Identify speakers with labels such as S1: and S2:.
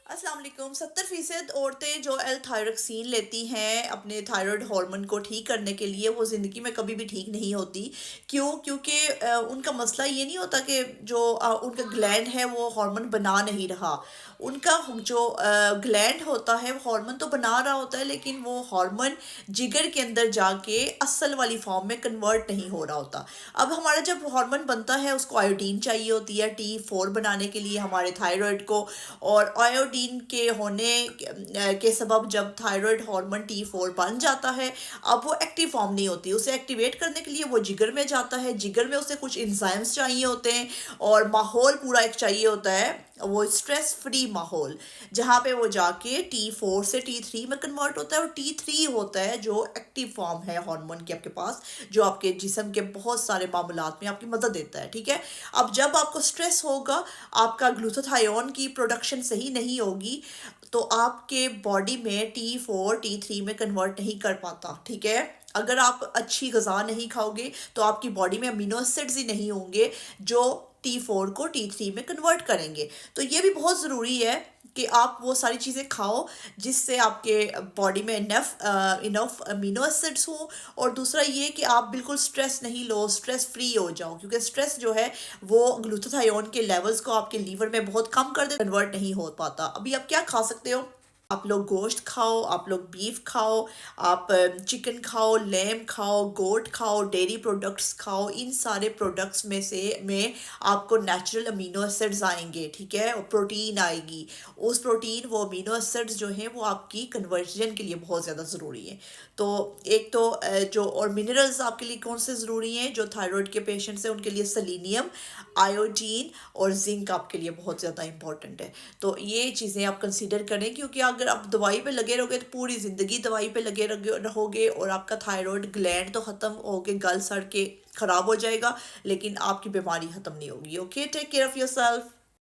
S1: السلام علیکم۔ 70% عورتیں جو ایل تھائروکسین لیتی ہیں اپنے تھائرائڈ ہارمون کو ٹھیک کرنے کے لیے، وہ زندگی میں کبھی بھی ٹھیک نہیں ہوتی۔ کیوں؟ کیونکہ ان کا مسئلہ یہ نہیں ہوتا کہ جو ان کا گلینڈ ہے وہ ہارمون بنا نہیں رہا۔ ان کا جو گلینڈ ہوتا ہے وہ ہارمون تو بنا رہا ہوتا ہے، لیکن وہ ہارمون جگر کے اندر جا کے اصل والی فارم میں کنورٹ نہیں ہو رہا ہوتا۔ اب ہمارا جب ہارمون بنتا ہے اس کو آیوڈین چاہیے ہوتی ہے T4 بنانے کے لیے ہمارے تھائرائڈ کو، اور آیوڈین کے ہونے کے سبب جب تھائرائڈ ہارمون T4 بن جاتا ہے، اب وہ ایکٹیو فارم نہیں ہوتی، اسے ایکٹیویٹ کرنے کے لیے وہ جگر میں جاتا ہے، جگر میں اسے کچھ انزائمز چاہیے ہوتے ہیں، اور ماحول پورا ایک چاہیے ہوتا ہے، وہ اسٹریس فری ماحول، جہاں پہ وہ جا کے T4 سے T3 میں کنورٹ ہوتا ہے، اور T3 ہوتا ہے جو ایکٹیو فارم ہے ہارمون کی آپ کے پاس، جو آپ کے جسم کے بہت سارے معاملات میں آپ کی مدد دیتا ہے، ٹھیک ہے۔ اب جب آپ کو سٹریس ہوگا، آپ کا گلوتاتھائیون کی پروڈکشن صحیح نہیں ہوگی، تو آپ کے باڈی میں T4 T3 میں کنورٹ نہیں کر پاتا، ٹھیک ہے۔ اگر آپ اچھی غذا نہیں کھاؤ گے تو آپ کی باڈی میں امینو ایسڈز ہی نہیں ہوں گے جو T4 کو T3 میں کنورٹ کریں گے۔ تو یہ بھی بہت ضروری ہے کہ آپ وہ ساری چیزیں کھاؤ جس سے آپ کے باڈی میں انف امینو ایسڈس ہوں، اور دوسرا یہ کہ آپ بالکل سٹریس نہیں لو، سٹریس فری ہو جاؤ، کیونکہ سٹریس جو ہے وہ گلوتاتھائیون کے لیولز کو آپ کے لیور میں بہت کم کر دے، کنورٹ نہیں ہو پاتا۔ ابھی آپ کیا کھا سکتے ہو؟ آپ لوگ گوشت کھاؤ، آپ لوگ بیف کھاؤ، آپ چکن کھاؤ، لیم کھاؤ، گوٹ کھاؤ، ڈیری پروڈکٹس کھاؤ، ان سارے پروڈکٹس میں آپ کو نیچرل امینو ایسڈز آئیں گے، ٹھیک ہے، اور پروٹین آئے گی۔ اس پروٹین، وہ امینو ایسڈز جو ہیں وہ آپ کی کنورژن کے لیے بہت زیادہ ضروری ہیں۔ تو ایک تو جو اور منرلز آپ کے لیے کون سے ضروری ہیں؟ جو تھائرائڈ کے پیشنٹس ہیں ان کے لیے سیلینیم، آیوڈین اور زنک آپ کے لیے بہت زیادہ امپورٹنٹ ہے۔ تو یہ چیزیں آپ کنسیڈر کریں، کیونکہ اگر آپ دوائی پہ لگے رہو گے تو پوری زندگی دوائی پہ لگے رہو گے، اور آپ کا تھائرائڈ گلینڈ تو ختم ہو کے گل سڑ کے خراب ہو جائے گا، لیکن آپ کی بیماری ختم نہیں ہوگی۔ Okay, take care of your self.